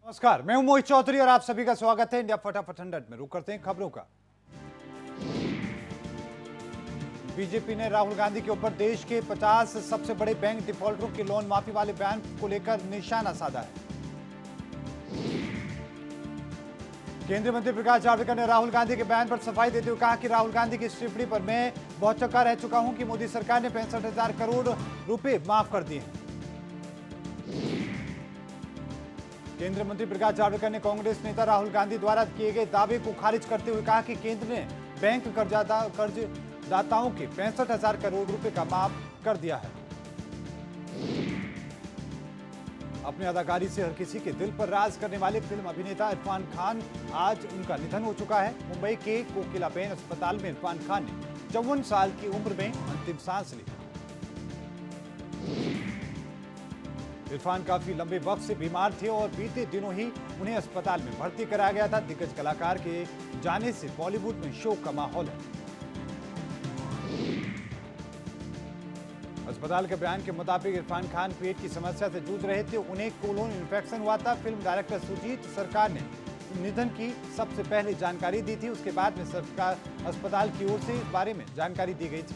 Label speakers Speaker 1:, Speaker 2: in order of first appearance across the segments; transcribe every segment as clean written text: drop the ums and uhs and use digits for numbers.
Speaker 1: नमस्कार, मैं हूं मोहित चौधरी और आप सभी का स्वागत है इंडिया फटाफट 100 में। रुक करते हैं खबरों का। बीजेपी ने राहुल गांधी के ऊपर देश के 50 सबसे बड़े बैंक डिफॉल्टरों के लोन माफी वाले बयान को लेकर निशाना साधा है। केंद्रीय मंत्री प्रकाश जावड़ेकर ने राहुल गांधी के बयान पर सफाई देते हुए कहा कि राहुल गांधी की इस टिप्पणी पर मैं बहुत चौंका रह चुका हूं कि मोदी सरकार ने 65,000 करोड़ रुपए माफ कर दिए हैं। केंद्रीय मंत्री प्रकाश जावड़ेकर ने कांग्रेस नेता राहुल गांधी द्वारा किए गए दावे को खारिज करते हुए कहा कि केंद्र ने बैंक कर्जदाताओं के 65,000 करोड़ रुपए का माफ कर दिया है। अपनी अदाकारी से हर किसी के दिल पर राज करने वाले फिल्म अभिनेता इरफान खान, आज उनका निधन हो चुका है। मुंबई के कोकिलाबेन अस्पताल में इरफान खान ने 54 साल की उम्र में अंतिम सांस ली। इरफान काफी लंबे वक्त से बीमार थे और बीते दिनों ही उन्हें अस्पताल में भर्ती कराया गया था। दिग्गज कलाकार के जाने से बॉलीवुड में शोक का माहौल है। अस्पताल के बयान के मुताबिक इरफान खान पेट की समस्या से जूझ रहे थे, उन्हें कोलोन इन्फेक्शन हुआ था। फिल्म डायरेक्टर सुजीत सरकार ने निधन की सबसे पहले जानकारी दी थी, उसके बाद में सरकार अस्पताल की ओर से इस बारे में जानकारी दी गई थी।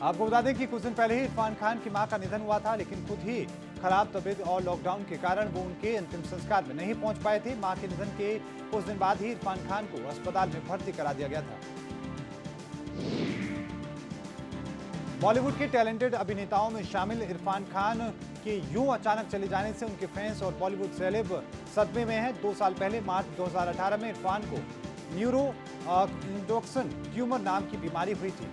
Speaker 1: आपको बता दें कि कुछ दिन पहले ही इरफान खान की मां का निधन हुआ था, लेकिन खुद ही खराब तबीयत और लॉकडाउन के कारण वो उनके अंतिम संस्कार में नहीं पहुंच पाए थे। मां के निधन के कुछ दिन बाद ही इरफान खान को अस्पताल में भर्ती करा दिया गया था। बॉलीवुड के टैलेंटेड अभिनेताओं में शामिल इरफान खान के यूं अचानक चले जाने से उनके फैंस और बॉलीवुड सेलेब सदमे में हैं। 2 साल पहले मार्च 2018 में इरफान को न्यूरो इंडोक्सन ट्यूमर नाम की बीमारी हुई थी।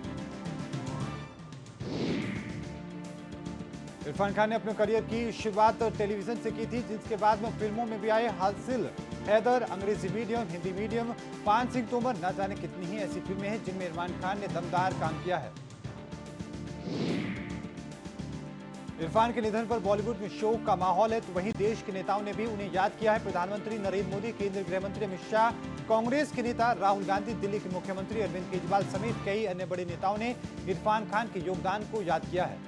Speaker 1: इरफान खान ने अपने करियर की शुरुआत टेलीविजन से की थी, जिसके बाद में फिल्मों में भी आए। हासिल, हैदर, अंग्रेजी मीडियम, हिंदी मीडियम, पान सिंह तोमर, न जाने कितनी ही ऐसी फिल्में हैं जिनमें इरफान खान ने दमदार काम किया है। इरफान के निधन पर बॉलीवुड में शोक का माहौल है, तो वहीं देश के नेताओं ने भी उन्हें याद किया है। प्रधानमंत्री नरेंद्र मोदी, केंद्रीय गृह मंत्री अमित शाह, कांग्रेस के नेता राहुल गांधी, दिल्ली के मुख्यमंत्री अरविंद केजरीवाल समेत कई अन्य बड़े नेताओं ने इरफान खान के योगदान को याद किया है।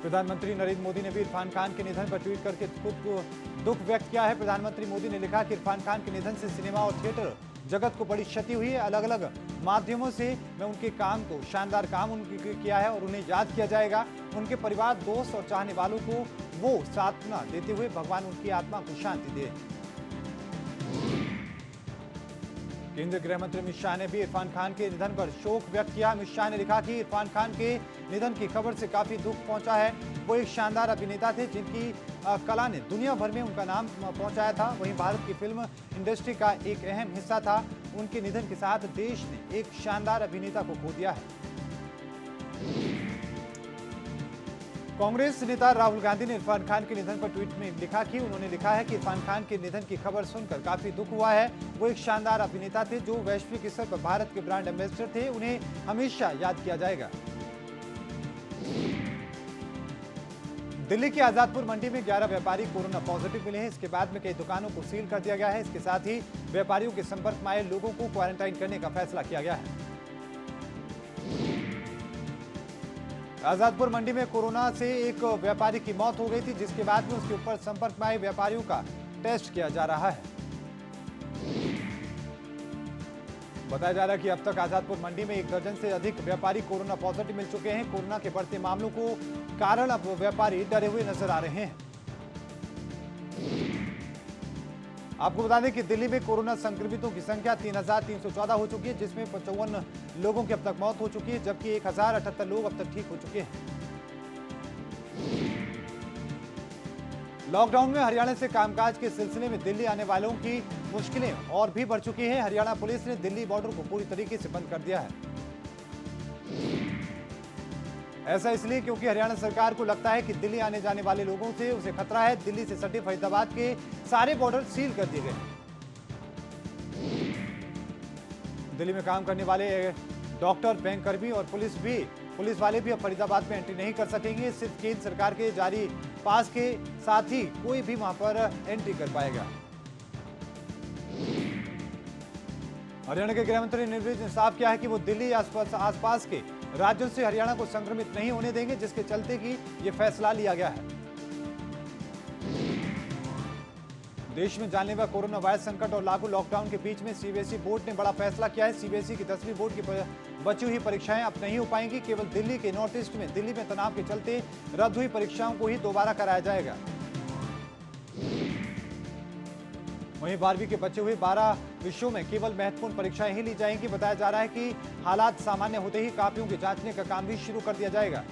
Speaker 1: प्रधानमंत्री नरेंद्र मोदी ने भी इरफान खान के निधन पर ट्वीट करके खुद दुख व्यक्त किया है। प्रधानमंत्री मोदी ने लिखा कि इरफान खान के निधन से सिनेमा और थिएटर जगत को बड़ी क्षति हुई है। अलग अलग माध्यमों से मैं उनके काम को, शानदार काम उनके किया है और उन्हें याद किया जाएगा। उनके परिवार, दोस्त और चाहने वालों को वो सांत्वना देते हुए भगवान उनकी आत्मा को शांति दे। केंद्रीय गृह मंत्री अमित शाह ने भी इरफान खान के निधन पर शोक व्यक्त किया। अमित शाह ने लिखा कि इरफान खान के निधन की खबर से काफी दुख पहुंचा है। वो एक शानदार अभिनेता थे जिनकी कला ने दुनिया भर में उनका नाम पहुंचाया था। वहीं भारत की फिल्म इंडस्ट्री का एक अहम हिस्सा था। उनके निधन के साथ देश ने एक शानदार अभिनेता को खो दिया है। कांग्रेस नेता राहुल गांधी ने इरफान खान के निधन पर ट्वीट में लिखा कि उन्होंने लिखा है कि इरफान खान के निधन की खबर सुनकर काफी दुख हुआ है। वो एक शानदार अभिनेता थे जो वैश्विक स्तर पर भारत के ब्रांड एम्बेसडर थे। उन्हें हमेशा याद किया जाएगा। दिल्ली की आजादपुर मंडी में 11 व्यापारी कोरोना पॉजिटिव मिले हैं। इसके बाद में कई दुकानों को सील कर दिया गया है। इसके साथ ही व्यापारियों के संपर्क में आए लोगों को क्वारंटाइन करने का फैसला किया गया है। आजादपुर मंडी में कोरोना से एक व्यापारी की मौत हो गई थी, जिसके बाद में उसके ऊपर संपर्क में आए व्यापारियों का टेस्ट किया जा रहा है। बताया जा रहा है कि अब तक आजादपुर मंडी में 1 दर्जन से अधिक व्यापारी कोरोना पॉजिटिव मिल चुके हैं। कोरोना के बढ़ते मामलों को कारण अब व्यापारी डरे हुए नजर आ रहे हैं। आपको बता दें कि दिल्ली में कोरोना संक्रमितों की संख्या 3,314 हो चुकी है, जिसमें 55 लोगों की अब तक मौत हो चुकी है, जबकि 1,078 लोग अब तक ठीक हो चुके हैं। लॉकडाउन में हरियाणा से कामकाज के सिलसिले में दिल्ली आने वालों की मुश्किलें और भी बढ़ चुकी हैं। हरियाणा पुलिस ने दिल्ली बॉर्डर को पूरी तरीके से बंद कर दिया है। ऐसा इसलिए क्योंकि हरियाणा सरकार को लगता है कि दिल्ली आने जाने वाले लोगों से उसे खतरा है। दिल्ली से सटे फरीदाबाद के सारे बॉर्डर सील कर दिए गए। दिल्ली में काम करने वाले डॉक्टर, बैंककर्मी और पुलिस वाले भी अब फरीदाबाद में एंट्री नहीं कर सकेंगे। सिर्फ केंद्र सरकार के जारी पास के साथ ही कोई भी वहां पर एंट्री कर पाएगा। हरियाणा के गृह मंत्री ने साफ किया है कि वो दिल्ली आसपास के राज्यों से हरियाणा को संक्रमित नहीं होने देंगे, जिसके चलते कि ये फैसला लिया गया है। देश में जानलेवा कोरोना वायरस संकट और लागू लॉकडाउन के बीच में सीबीएसई बोर्ड ने बड़ा फैसला किया है। सीबीएसई की 10वीं बोर्ड की बची हुई परीक्षाएं अब नहीं हो पाएंगी। केवल दिल्ली के नॉर्थ ईस्ट में दिल्ली में तनाव के चलते रद्द हुई परीक्षाओं को ही दोबारा कराया जाएगा। वहीं 12वीं के बचे हुए 12 विषयों में केवल महत्वपूर्ण परीक्षाएं ही ली जाएंगी। बताया जा रहा है कि हालात सामान्य होते ही कॉपियों के जांचने का काम भी शुरू कर दिया जाएगा।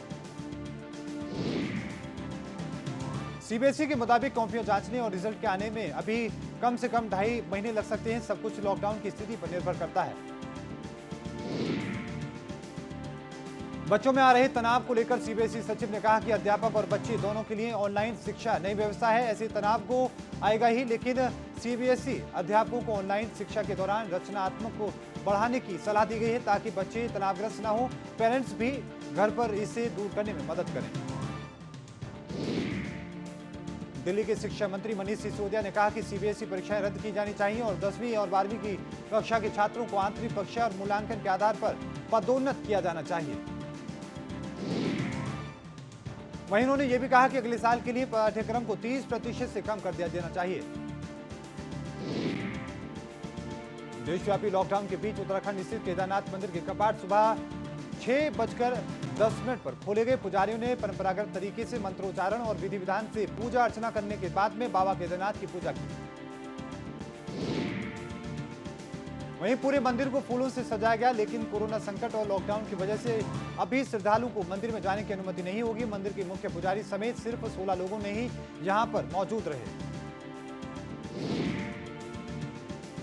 Speaker 1: सीबीएसई के मुताबिक कॉपियां जांचने और रिजल्ट के आने में अभी कम से कम 2.5 महीने लग सकते हैं। सब कुछ लॉकडाउन की स्थिति पर निर्भर करता है। बच्चों में आ रहे तनाव को लेकर सीबीएसई सचिव ने कहा कि अध्यापक और बच्चे दोनों के लिए ऑनलाइन शिक्षा नई व्यवस्था है। ऐसे तनाव को आएगा ही, लेकिन सीबीएसई अध्यापकों को ऑनलाइन शिक्षा के दौरान रचनात्मक को बढ़ाने की सलाह दी गई है ताकि बच्चे तनावग्रस्त न हो। पेरेंट्स भी घर पर इसे दूर करने में मदद करें। दिल्ली के शिक्षा मंत्री मनीष सिसोदिया ने कहा कि सीबीएसई परीक्षाएं रद्द की जानी चाहिए और 10वीं और 12वीं की कक्षा के छात्रों को आंतरिक परीक्षा और मूल्यांकन के आधार पर पदोन्नत किया जाना चाहिए। वहीं उन्होंने यह भी कहा कि अगले साल के लिए पाठ्यक्रम को 30% से कम कर दिया जाना चाहिए। देशव्यापी लॉकडाउन के बीच उत्तराखंड स्थित केदारनाथ मंदिर के कपाट सुबह 6:10 पर खोले गए। पुजारियों ने परंपरागत तरीके से मंत्रोच्चारण और विधि विधान से पूजा अर्चना करने के बाद में बाबा केदारनाथ की पूजा की। वहीं पूरे मंदिर को फूलों से सजाया गया, लेकिन कोरोना संकट और लॉकडाउन की वजह से अभी श्रद्धालुओं को मंदिर में जाने की अनुमति नहीं होगी। मंदिर के मुख्य पुजारी समेत सिर्फ 16 लोगों ने ही यहां पर मौजूद रहे।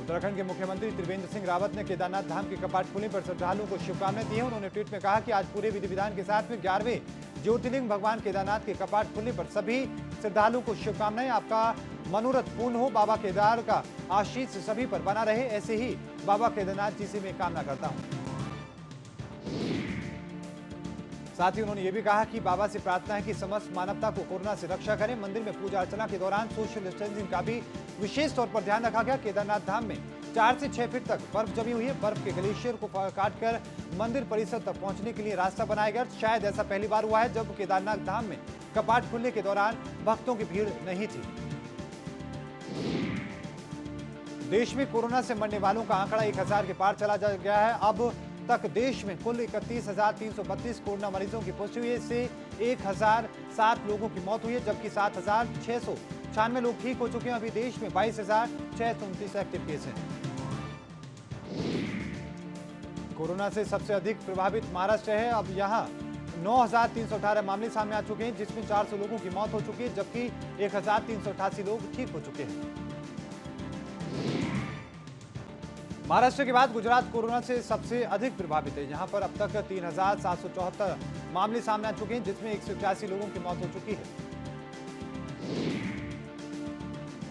Speaker 1: उत्तराखंड के मुख्यमंत्री त्रिवेंद्र सिंह रावत ने केदारनाथ धाम के कपाट खुलने पर श्रद्धालुओं को शुभकामनाएं दी हैं। उन्होंने ट्वीट में कहा कि आज पूरे विधि विधान के साथ में 11वें ज्योतिर्लिंग भगवान केदारनाथ के कपाट खुलने पर सभी श्रद्धालुओं को शुभकामनाएं। आपका मनोरथ पूर्ण हो। बाबा केदार का आशीष सभी पर बना रहे, ऐसे ही बाबा केदारनाथ जी से मैं कामना करता हूं। साथ ही उन्होंने ये भी कहा कि बाबा से प्रार्थना है कि समस्त मानवता को कोरोना से रक्षा करें। मंदिर में पूजा अर्चना के दौरान सोशल डिस्टेंसिंग का भी विशेष तौर पर ध्यान रखा गया। केदारनाथ धाम में 4 से 6 फीट तक बर्फ जमी हुई है। बर्फ के ग्लेशियर को काटकर मंदिर परिसर तक पहुंचने के लिए रास्ता बनाया गया। शायद ऐसा पहली बार हुआ है जब केदारनाथ धाम में कपाट खुलने के दौरान भक्तों की भीड़ नहीं थी। देश में कोरोना से मरने वालों का आंकड़ा 1000 के पार चला गया है। अब तक देश में कुल 31,332 कोरोना मरीजों की पुष्टि हुई है। इससे 1007 लोगों की मौत हुई है, जबकि 7,696 लोग ठीक हो चुके हैं। अभी देश में 22,629 एक्टिव केस हैं। कोरोना से सबसे अधिक प्रभावित महाराष्ट्र है। अब यहां 9,318 मामले सामने आ चुके हैं, जिसमें 400 लोगों की मौत हो चुकी है, जबकि 1,388 लोग ठीक हो चुके हैं। महाराष्ट्र के बाद गुजरात कोरोना से सबसे अधिक प्रभावित है। यहां पर अब तक 3,774 मामले सामने आ चुके हैं, जिसमें 181 लोगों की मौत हो चुकी है।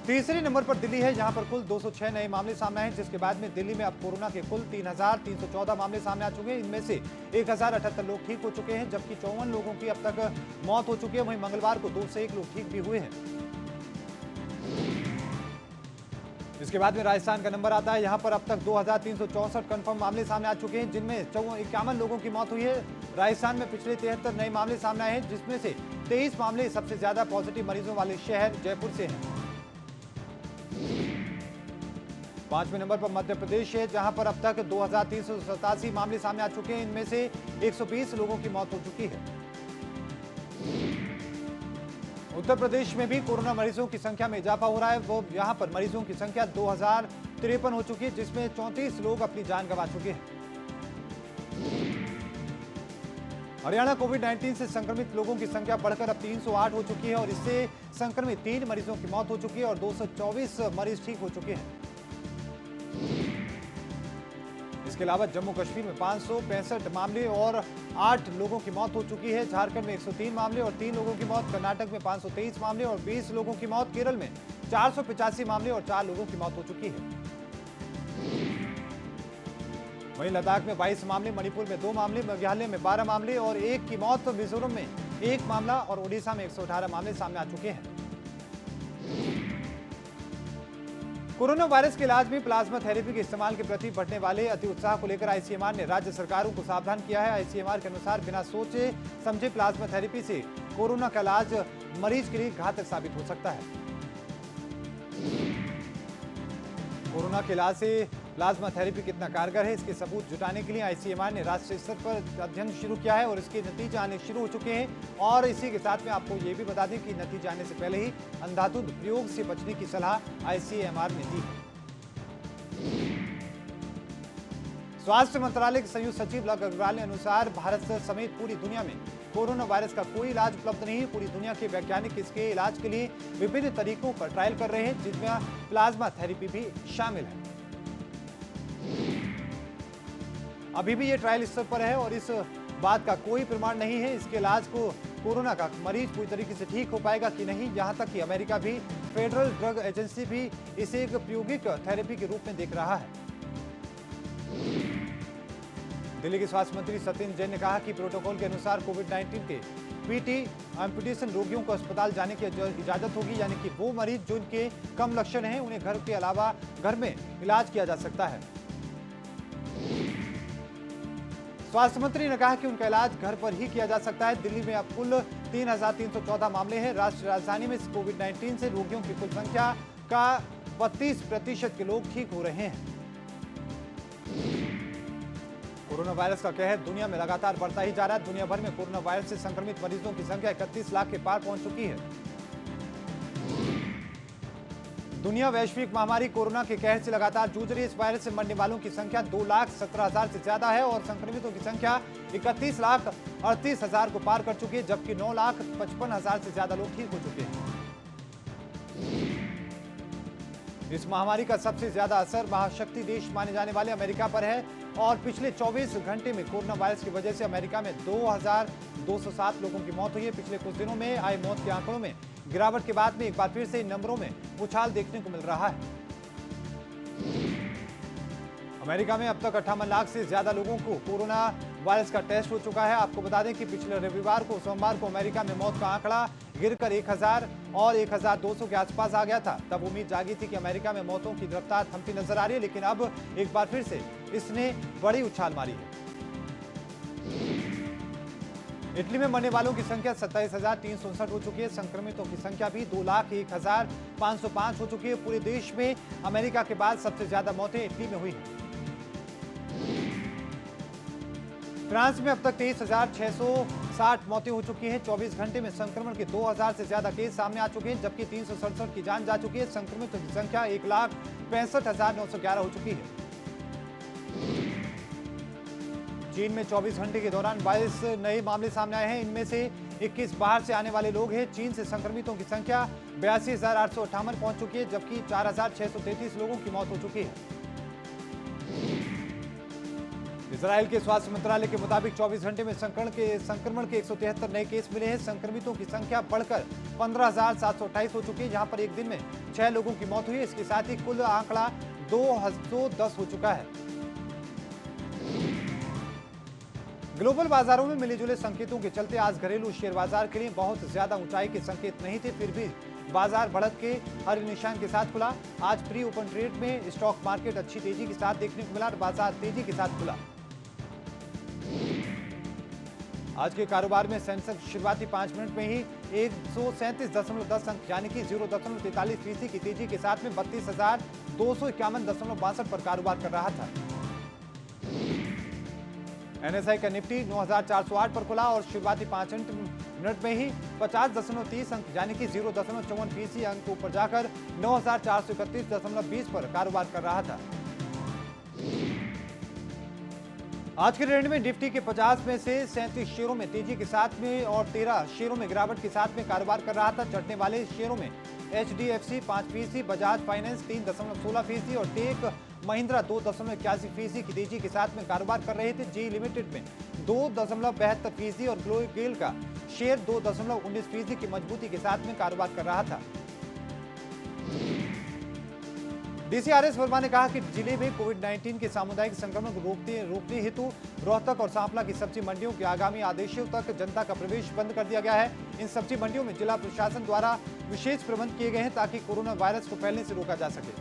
Speaker 1: तीसरे नंबर पर दिल्ली है, जहां पर कुल 206 नए मामले सामने आए, जिसके बाद में दिल्ली में अब कोरोना के कुल 3,314 मामले सामने आ चुके हैं। इनमें से 1,078 लोग ठीक हो चुके हैं, जबकि 54 लोगों की अब तक मौत हो चुकी है। वहीं मंगलवार को 2 से 1 लोग ठीक भी हुए हैं। इसके बाद में राजस्थान का नंबर आता है। यहां पर अब तक 2,364 कंफर्म मामले सामने आ चुके हैं, जिनमें 51 लोगों की मौत हुई है। राजस्थान में पिछले 73 नए मामले सामने आए हैं, जिसमें से 23 मामले सबसे ज्यादा पॉजिटिव मरीजों वाले शहर जयपुर से हैं। 5वें नंबर पर मध्य प्रदेश है, जहां पर अब तक 2,387 मामले सामने आ चुके हैं। इनमें से 120 लोगों की मौत हो चुकी है। उत्तर प्रदेश में भी कोरोना मरीजों की संख्या में इजाफा हो रहा है। वो यहां पर मरीजों की संख्या 2,053 हो चुकी है, जिसमें 34 लोग अपनी जान गंवा चुके हैं। हरियाणा कोविड-19 से संक्रमित लोगों की संख्या बढ़कर अब 308 हो चुकी है और इससे संक्रमित 3 मरीजों की मौत हो चुकी है और 224 मरीज ठीक हो चुके हैं। इसके अलावा जम्मू कश्मीर में 565 मामले और 8 लोगों की मौत हो चुकी है। झारखंड में 103 मामले और 3 लोगों की मौत। कर्नाटक में 523 मामले और 20 लोगों की मौत। केरल में 485 मामले और 4 लोगों की मौत हो चुकी है। वहीं लद्दाख में 22 मामले, मणिपुर में 2 मामले, मेघालय में 12 मामले और 1 की मौत। मिजोरम में 1 मामला और ओडिशा में 118 मामले सामने आ चुके हैं। कोरोना वायरस के इलाज में प्लाज्मा थेरेपी के इस्तेमाल के प्रति बढ़ने वाले अति उत्साह को लेकर आईसीएमआर ने राज्य सरकारों को सावधान किया है। आईसीएमआर के अनुसार बिना सोचे समझे प्लाज्मा थेरेपी से कोरोना का इलाज मरीज के लिए घातक साबित हो सकता है। कोरोना के इलाज से प्लाज्मा थेरेपी कितना कारगर है, इसके सबूत जुटाने के लिए आईसीएमआर ने राष्ट्रीय स्तर पर अध्ययन शुरू किया है और इसके नतीजे आने शुरू हो चुके हैं। और इसी के साथ में आपको ये भी बता दें कि नतीजे आने से पहले ही अंधाधुंध प्रयोग से बचने की सलाह आईसीएमआर ने दी है। स्वास्थ्य मंत्रालय के संयुक्त सचिव लव अग्रवाल के अनुसार भारत समेत पूरी दुनिया में कोरोना वायरस का कोई इलाज उपलब्ध नहीं है। पूरी दुनिया के वैज्ञानिक इसके इलाज के लिए विभिन्न तरीकों पर ट्रायल कर रहे हैं, जिसमें प्लाज्मा थेरेपी भी शामिल है। अभी भी ये ट्रायल स्तर पर है और इस बात का कोई प्रमाण नहीं है इसके इलाज को कोरोना का मरीज पूरी तरीके से ठीक हो पाएगा कि नहीं। यहां तक कि अमेरिका भी फेडरल ड्रग एजेंसी भी इसे एक प्रायोगिक थेरेपी के रूप में देख रहा है। दिल्ली के स्वास्थ्य मंत्री सत्येंद्र जैन ने कहा कि प्रोटोकॉल के अनुसार कोविड-19 के पीटी एम्पुटेशन रोगियों को अस्पताल जाने की इजाजत होगी, यानी कि वो मरीज जिनके कम लक्षण हैं उन्हें घर के अलावा घर में इलाज किया जा सकता है। स्वास्थ्य मंत्री ने कहा कि उनका इलाज घर पर ही किया जा सकता है। दिल्ली में अब कुल 3,314 मामले हैं। राष्ट्रीय राजधानी में कोविड-19 से रोगियों की कुल संख्या का 32% के लोग ठीक हो रहे हैं। कोरोना वायरस का कहर दुनिया में लगातार बढ़ता ही जा रहा है। दुनिया भर में कोरोना वायरस से संक्रमित मरीजों की संख्या 31 लाख के पार पहुंच चुकी है। दुनिया वैश्विक महामारी कोरोना के कहर से लगातार जूझ रही है। इस वायरस से मरने वालों की संख्या 2,17,000 से ज्यादा है और संक्रमितों की संख्या 31,38,000 को पार कर चुकी है, जबकि 9,55,000 से ज्यादा लोग ठीक हो चुके हैं। इस महामारी का सबसे ज्यादा असर महाशक्ति देश माने जाने वाले अमेरिका पर है और पिछले 24 घंटे में कोरोना वायरस की वजह से अमेरिका में 2,207 लोगों की मौत हुई है। पिछले कुछ दिनों में आए मौत के आंकड़ों में गिरावट के बाद में एक बार फिर से इन नंबरों में उछाल देखने को मिल रहा है। अमेरिका में अब तक 58 लाख से ज्यादा लोगों को कोरोना वायरस का टेस्ट हो चुका है। आपको बता दें कि पिछले रविवार को सोमवार को अमेरिका में मौत का आंकड़ा गिरकर 1,000 और 1,200 के आसपास आ गया था। तब उम्मीद जागी थी कि अमेरिका में मौतों की रफ्तार थमती नजर आ रही है, लेकिन अब एक बार फिर से इसने बड़ी उछाल मारी है। इटली में मरने वालों की संख्या 27,359 हो चुकी है। संक्रमितों की संख्या भी 2,01,505 हो चुकी है। पूरे देश में अमेरिका के बाद सबसे ज्यादा मौतें इटली में हुई हैं। फ्रांस में अब तक 23,660 मौतें हो चुकी हैं। 24 घंटे में संक्रमण के 2,000 से ज्यादा केस सामने आ चुके हैं, जबकि 367 की जान जा चुकी है। संक्रमितों की संख्या 1,65,911 हो चुकी है। चीन में 24 घंटे के दौरान 22 नए मामले सामने आए हैं। इनमें से 21 बाहर से आने वाले लोग हैं। चीन से संक्रमितों की संख्या 82,858 पहुंच चुकी है, जबकि 4,633 लोगों की मौत हो चुकी है। इजराइल के स्वास्थ्य मंत्रालय के मुताबिक 24 घंटे में संक्रमण के 173 नए केस मिले हैं। संक्रमितों की संख्या बढ़कर 15,728 हो चुकी है, जहां पर एक दिन में 6 लोगों की मौत हुई है। इसके साथ ही कुल आंकड़ा 210 हो चुका है। ग्लोबल बाजारों में मिले-जुले संकेतों के चलते आज घरेलू शेयर बाजार के लिए बहुत ज्यादा ऊंचाई के संकेत नहीं थे, फिर भी बाजार बढ़त के हर निशान के साथ खुला। आज प्री ओपन ट्रेड में स्टॉक मार्केट अच्छी तेजी के साथ देखने को मिला और बाजार तेजी के साथ खुला। आज के कारोबार में सेंसेक्स शुरुआती 5 मिनट में ही 137.10 अंक यानी कि 0.43% की तेजी के साथ में 32,251.62 पर कारोबार कर रहा था। एनएसआई का निफ्टी 9,408 पर खुला और शुरुआती 5 मिनट में ही 50.30 अंक यानी कि 0.54% अंक ऊपर जाकर 9,431.20 पर कारोबार कर रहा था। आज के ट्रेड में निफ्टी के 50 में से 37 शेयरों में तेजी के साथ में और 13 शेयरों में गिरावट के साथ में कारोबार कर रहा था। चढ़ने वाले शेयरों में HDFC 5%, बजाज फाइनेंस 3.16% और टेक महिंद्रा 2.81% की तेजी के साथ में कारोबार कर रहे थे। जी लिमिटेड में 2.72% और ग्लो गेल का शेयर 2.19% की मजबूती के साथ में कारोबार कर रहा था। DCRS वर्मा ने कहा कि जिले में कोविड-19 के सामुदायिक संक्रमण को रोकने हेतु रोहतक और सांपला की सब्जी मंडियों के आगामी आदेशों तक जनता का प्रवेश बंद कर दिया गया है। इन सब्जी मंडियों में जिला प्रशासन द्वारा विशेष प्रबंध किए गए हैं ताकि कोरोना वायरस को फैलने से रोका जा सके।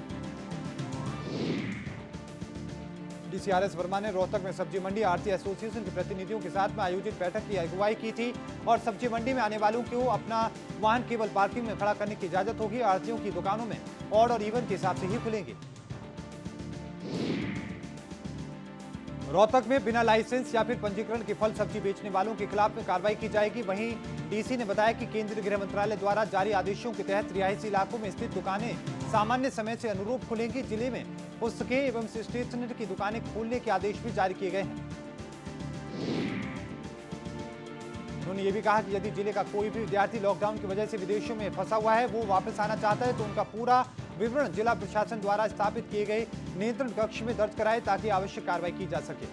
Speaker 1: डीजी CRS वर्मा ने रोहतक में सब्जी मंडी आढ़ती एसोसिएशन के प्रतिनिधियों के साथ में आयोजित बैठक की अगुवाई की थी और सब्जी मंडी में आने वालों को अपना वाहन केवल पार्किंग में खड़ा करने की इजाजत होगी। आढ़तियों की दुकानों में ऑड और इवन के हिसाब से ही खुलेंगी। रोहतक में बिना लाइसेंस या फिर पंजीकरण के फल सब्जी बेचने वालों के खिलाफ में कार्रवाई की जाएगी। वहीं डीसी ने बताया कि केंद्रीय गृह मंत्रालय द्वारा जारी आदेशों के तहत रिहायशी इलाकों में स्थित दुकानें सामान्य समय से अनुरूप खुलेंगी। जिले में पुस्तकें एवं स्टेशनरी की दुकानें खोलने के आदेश भी जारी किए गए हैं। उन्होंने ये भी कहा कि यदि जिले का कोई भी विद्यार्थी लॉकडाउन की वजह से विदेशों में फंसा हुआ है, वो वापस आना चाहता है तो उनका पूरा विवरण जिला प्रशासन द्वारा स्थापित किए गए नियंत्रण कक्ष में दर्ज कराए ताकि आवश्यक कार्रवाई की जा सके।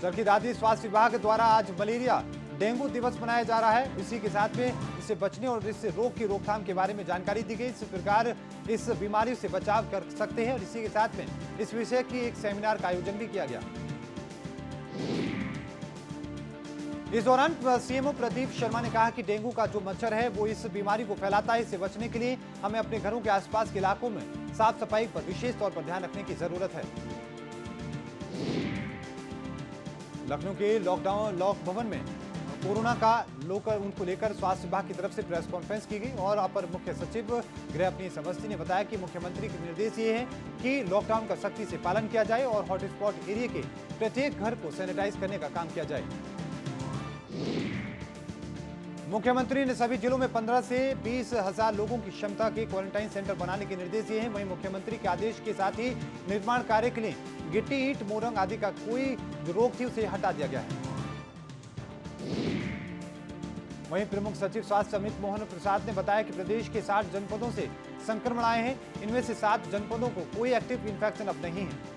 Speaker 1: चरखी दादरी स्वास्थ्य विभाग द्वारा आज मलेरिया डेंगू दिवस मनाया जा रहा है। इसी के साथ में इससे बचने और इससे रोग की रोकथाम के बारे में जानकारी दी गई। इस प्रकार इस बीमारी से बचाव कर सकते हैं और इसी के साथ में इस विषय की एक सेमिनार का आयोजन भी किया गया। इस दौरान सीएमओ प्रदीप शर्मा ने कहा कि डेंगू का जो मच्छर है वो इस बीमारी को फैलाता है। इससे बचने के लिए हमें अपने घरों के आसपास के इलाकों में साफ सफाई पर विशेष तौर पर ध्यान रखने की जरूरत है। लखनऊ के लॉक भवन में कोरोना का उनको लेकर स्वास्थ्य विभाग की तरफ से प्रेस कॉन्फ्रेंस की गई और अपर मुख्य सचिव गृह अपनी अवस्थी ने बताया कि मुख्यमंत्री के निर्देश ये है कि लॉकडाउन का सख्ती से पालन किया जाए और हॉटस्पॉट एरिया के प्रत्येक घर को सैनिटाइज करने का काम किया जाए। मुख्यमंत्री ने सभी जिलों में 15 से 20 हजार लोगों की क्षमता के क्वारंटाइन सेंटर बनाने के निर्देश दिए हैं। वहीं मुख्यमंत्री के आदेश के साथ ही निर्माण कार्य के लिए गिट्टी, ईंट, मोरंग आदि का कोई जो रोक थी उसे हटा दिया गया है। वहीं प्रमुख सचिव स्वास्थ्य अमित मोहन प्रसाद ने बताया कि प्रदेश के 60 जनपदों से संक्रमण आए हैं। इनमें से 7 जनपदों को कोई एक्टिव इन्फेक्शन अब नहीं है।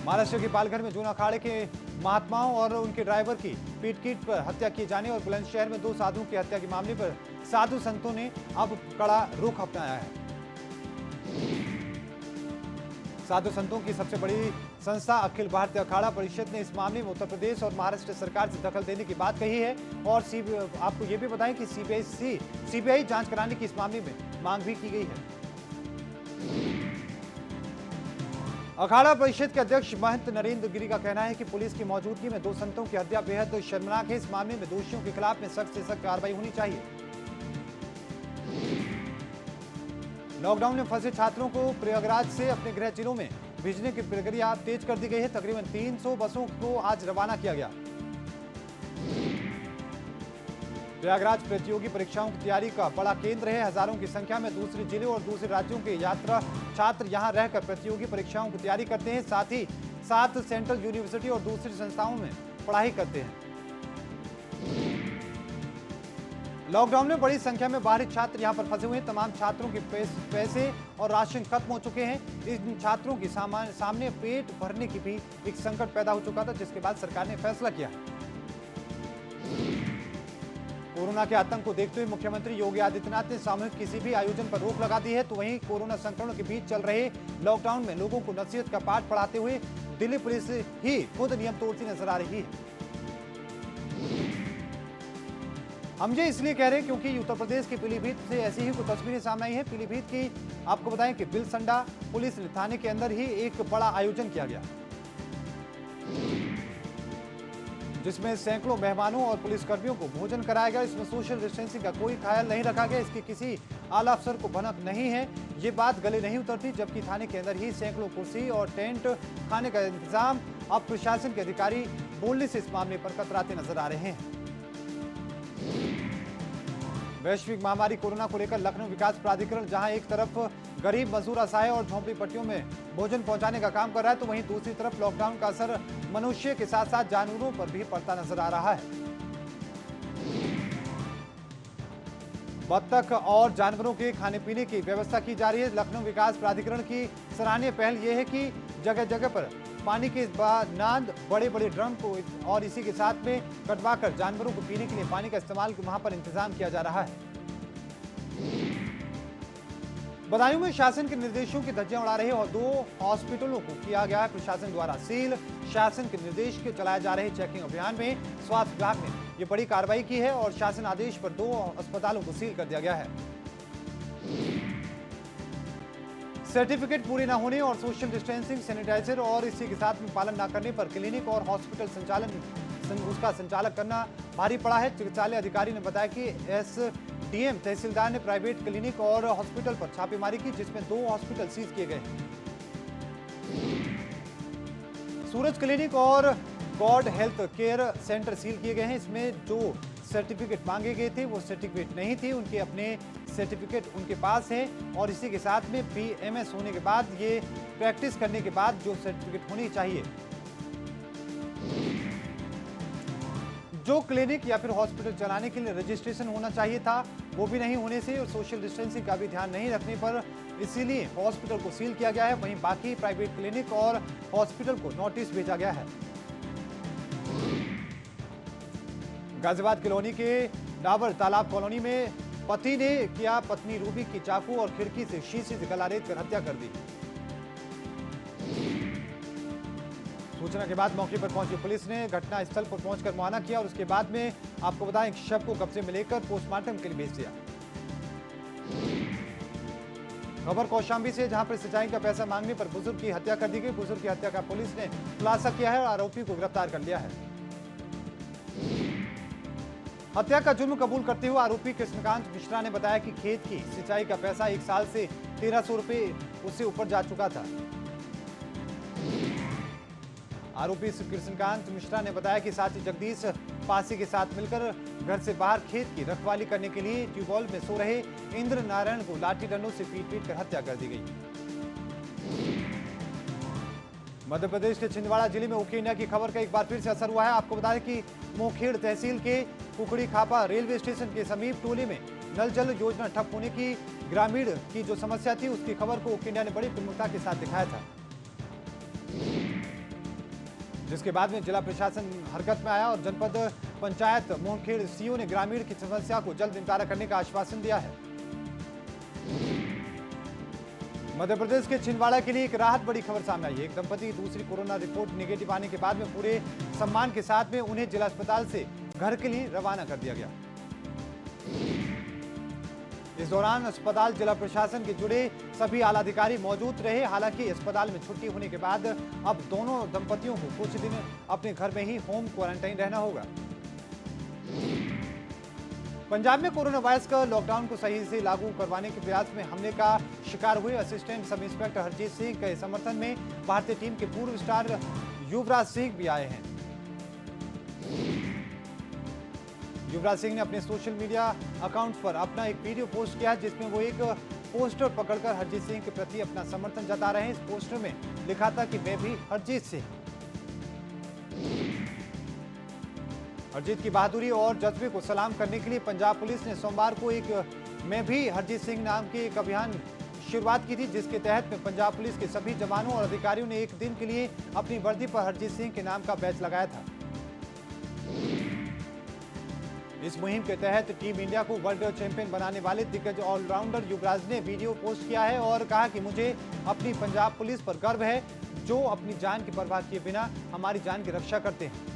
Speaker 1: महाराष्ट्र के पालघर में जून अखाड़े के महात्माओं और उनके ड्राइवर की पीट पर हत्या किए जाने और बुलंदशहर में 2 साधुओं की हत्या के मामले पर साधु संतों ने अब कड़ा रुख अपनाया है। साधु संतों की सबसे बड़ी संस्था अखिल भारतीय अखाड़ा परिषद ने इस मामले में उत्तर प्रदेश और महाराष्ट्र सरकार से दखल देने की बात कही है और आपको ये भी बताएं कि सीबीआई जांच कराने की इस मामले में मांग भी की गई है। अखाड़ा परिषद के अध्यक्ष महंत नरेंद्र गिरी का कहना है कि पुलिस की मौजूदगी में 2 संतों की हत्या बेहद शर्मनाक है। इस मामले में दोषियों के खिलाफ में सख्त से सख्त कार्रवाई होनी चाहिए। लॉकडाउन में फंसे छात्रों को प्रयागराज से अपने गृह जिलों में भेजने की प्रक्रिया तेज कर दी गई है। तकरीबन 300 बसों को आज रवाना किया गया। प्रयागराज प्रतियोगी परीक्षाओं की तैयारी का बड़ा केंद्र है। हजारों की संख्या में दूसरे जिलों और दूसरे राज्यों के यात्रा छात्र यहां रहकर प्रतियोगी परीक्षाओं की तैयारी करते हैं। साथ ही 7 सेंट्रल यूनिवर्सिटी और दूसरी संस्थाओं में पढ़ाई करते हैं। लॉकडाउन में बड़ी संख्या में बाहरी छात्र यहां पर फंसे हुए हैं। तमाम छात्रों के पैसे और राशन खत्म हो चुके हैं। इन छात्रों के सामने पेट भरने की भी एक संकट पैदा हो चुका था, जिसके बाद सरकार ने फैसला किया। कोरोना के आतंक को देखते हुए मुख्यमंत्री योगी आदित्यनाथ ने सामूहिक किसी भी आयोजन पर रोक लगा दी है। तो वहीं कोरोना संक्रमण के बीच चल रहे लॉकडाउन में लोगों को नसीहत का पाठ पढ़ाते हुए दिल्ली पुलिस ही खुद नियम तोड़ती नजर आ रही है। हम ये इसलिए कह रहे हैं क्योंकि उत्तर प्रदेश के पीलीभीत से ऐसी ही कुछ तस्वीरें सामने आई है। पीलीभीत की आपको बताएं कि बिलसंडा पुलिस थाने के अंदर ही एक बड़ा आयोजन किया गया, जिसमें सैकड़ों मेहमानों और पुलिसकर्मियों को भोजन कराया गया। इसमें सोशल डिस्टेंसिंग का कोई ख्याल नहीं रखा गया। इसकी किसी आला अफसर को भनक नहीं है। ये बात गले नहीं उतरती, जबकि थाने के अंदर ही सैकड़ों कुर्सी और टेंट खाने का इंतजाम अब प्रशासन के अधिकारी बोलने से इस मामले पर कतराते नजर आ रहे हैं। वैश्विक महामारी कोरोना को लेकर लखनऊ विकास प्राधिकरण जहां एक तरफ गरीब मजदूर असहाय और झोंपड़ी पट्टियों में भोजन पहुंचाने का काम कर रहा है, तो वहीं दूसरी तरफ लॉकडाउन का असर मनुष्य के साथ साथ जानवरों पर भी पड़ता नजर आ रहा है। बत्तख और जानवरों के खाने पीने की व्यवस्था की जा रही है। लखनऊ विकास प्राधिकरण की सराहनीय पहल यह है कि जगह जगह पर पानी के नाद बड़े बड़े ड्रम को और इसी के साथ में कटवाकर जानवरों को पीने के लिए पानी का इस्तेमाल वहां पर इंतजाम किया जा रहा है। बदायूं में शासन के निर्देशों की धज्जियां उड़ा रहे और 2 हॉस्पिटलों को किया गया है प्रशासन द्वारा सील। शासन के निर्देश के चलाए जा रहे चेकिंग अभियान में स्वास्थ्य विभाग ने यह बड़ी कार्रवाई की है और शासन आदेश पर 2 अस्पतालों को सील कर दिया गया है। सर्टिफिकेट पूरे न होने और सोशल डिस्टेंसिंग, सैनिटाइजर और इसी के साथ में पालन न करने पर क्लिनिक और हॉस्पिटल उसका संचालक करना भारी पड़ा है। चिकित्सालय अधिकारी ने बताया कि एसडीएम तहसीलदार ने प्राइवेट क्लिनिक और हॉस्पिटल पर छापेमारी की, जिसमें 2 हॉस्पिटल सीज किए गए। सूरज क्लिनिक और God health care centre seal किए गए हैं। इसमें जो सर्टिफिकेट मांगे गए थे वो सर्टिफिकेट नहीं थे, उनके अपने सर्टिफिकेट उनके पास है और इसी के साथ में बीएमएस होने के बाद, ये प्रैक्टिस करने के बाद जो सर्टिफिकेट होनी चाहिए, जो क्लिनिक या फिर हॉस्पिटल चलाने के लिए रजिस्ट्रेशन होना चाहिए था, वो भी नहीं होने से और सोशल डिस्टेंसिंग का भी ध्यान नहीं रखने पर इसीलिए हॉस्पिटल को सील किया गया है। वहीं बाकी प्राइवेट क्लिनिक और हॉस्पिटल को नोटिस भेजा गया है। गाजियाबाद कॉलोनी के डाबर तालाब कॉलोनी में पति ने किया पत्नी रूबी की चाकू और खिड़की से शीशे से गला रेत कर हत्या कर दी। सूचना के बाद मौके पर पहुंची पुलिस ने घटना स्थल पर पहुंचकर मुआयना किया और उसके बाद में आपको बताएं शव को कब्जे में लेकर पोस्टमार्टम के लिए भेज दिया। खबर कौशांबी से, जहां पर सिंचाई का पैसा मांगने पर बुजुर्ग की हत्या कर दी गई। बुजुर्ग की हत्या का पुलिस ने खुलासा किया है और आरोपी को गिरफ्तार कर लिया है। हत्या का जुर्म कबूल करते हुए आरोपी कृष्णकांत मिश्रा ने बताया कि खेत की सिंचाई का पैसा 1 साल से 1300 रुपए उससे ऊपर जा चुका था। आरोपी कृष्णकांत मिश्रा ने बताया कि साथी जगदीश पासी के साथ मिलकर घर से बाहर खेत की रखवाली करने के लिए ट्यूबवेल में सो रहे इंद्र नारायण को लाठी डंडों से पीट कर हत्या कर दी गई। मध्य प्रदेश के छिंदवाड़ा जिले में ओके इंडिया की खबर का एक बार फिर से असर हुआ है। आपको बता दें कि मोखेड़ तहसील के कुकड़ी खापा रेलवे स्टेशन के समीप टोले में नल जल योजना ठप होने की ग्रामीण की जो समस्या थी, उसकी खबर को ओके इंडिया ने बड़ी प्रमुखता के साथ दिखाया था, जिसके बाद में जिला प्रशासन हरकत में आया और जनपद पंचायत मोखेड़ सीओ ने ग्रामीण की समस्या को जल्द निपटारा करने का आश्वासन दिया है। मध्य प्रदेश के छिंदवाड़ा के लिए एक राहत बड़ी खबर सामने आई है। एक दंपति दूसरी कोरोना रिपोर्ट नेगेटिव आने के बाद में पूरे सम्मान के साथ में उन्हें जिला अस्पताल से घर के लिए रवाना कर दिया गया। इस दौरान अस्पताल जिला प्रशासन के जुड़े सभी आला अधिकारी मौजूद रहे। हालांकि अस्पताल में छुट्टी होने के बाद अब दोनों दंपतियों को कुछ दिन अपने घर में ही होम क्वारंटाइन रहना होगा। पंजाब में कोरोना वायरस का लॉकडाउन को सही से लागू करवाने के प्रयास में हमले का शिकार हुए assistant sub inspector Harjeet Singh के समर्थन में भारतीय टीम के पूर्व स्टार युवराज सिंह भी आए हैं। युवराज सिंह ने अपने सोशल मीडिया अकाउंट पर अपना एक वीडियो पोस्ट किया, जिसमें वो एक पोस्टर पकड़कर हरजीत सिंह के प्रति अपना समर्थन जता रहे हैं। इस पोस्टर में लिखा था कि मैं भी हरजीत सिंह। हरजीत की बहादुरी और जज्बे को सलाम करने के लिए पंजाब पुलिस ने सोमवार को एक मैं भी हरजीत सिंह नाम के एक अभियान शुरुआत की थी, जिसके तहत में पंजाब पुलिस के सभी जवानों और अधिकारियों ने एक दिन के लिए अपनी वर्दी पर हरजीत सिंह के नाम का बैच लगाया था। इस मुहिम के तहत टीम इंडिया को वर्ल्ड चैंपियन बनाने वाले दिग्गज ऑलराउंडर युवराज ने वीडियो पोस्ट किया है और कहा कि मुझे अपनी पंजाब पुलिस पर गर्व है, जो अपनी जान की परवाह किए बिना हमारी जान की रक्षा करते हैं।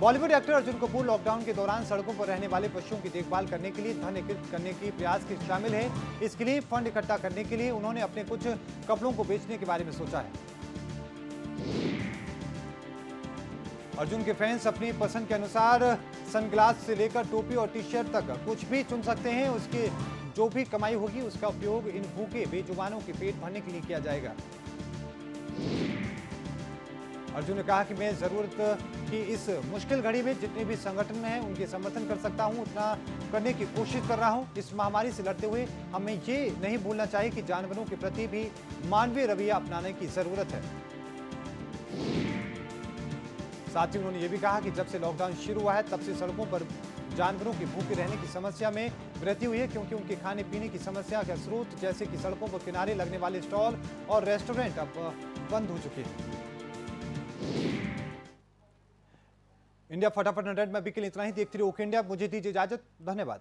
Speaker 1: बॉलीवुड एक्टर अर्जुन कपूर लॉकडाउन के दौरान सड़कों पर रहने वाले पशुओं की देखभाल करने के लिए धन एकत्रित करने के प्रयास के शामिल है। इसके लिए फंड इकट्ठा करने के लिए उन्होंने अपने कुछ कपड़ों को बेचने के बारे में सोचा है। अर्जुन के फैंस अपनी पसंद के अनुसार सनग्लास से लेकर टोपी और टी शर्ट तक कुछ भी चुन सकते हैं। उसके जो भी कमाई होगी उसका उपयोग इन भूखे बेजुबानों के पेट भरने के लिए किया जाएगा। अर्जुन ने कहा कि मैं जरूरत की इस मुश्किल घड़ी में जितने भी संगठन हैं उनके समर्थन कर सकता हूं, उतना करने की कोशिश कर रहा हूं। इस महामारी से लड़ते हुए हमें ये नहीं भूलना चाहिए कि जानवरों के प्रति भी मानवीय रवैया अपनाने की जरूरत है। साथ ही उन्होंने ये भी कहा कि जब से लॉकडाउन शुरू हुआ है तब से सड़कों पर जानवरों के भूखे रहने की समस्या में वृद्धि हुई है, क्योंकि उनके खाने पीने की समस्या का स्रोत जैसे कि सड़कों पर किनारे लगने वाले स्टॉल और रेस्टोरेंट अब बंद हो चुके हैं। इंडिया फटाफट 100 में अभी के लिए इतना ही। देखते रहिए ओके इंडिया। मुझे दीजिए इजाजत। धन्यवाद।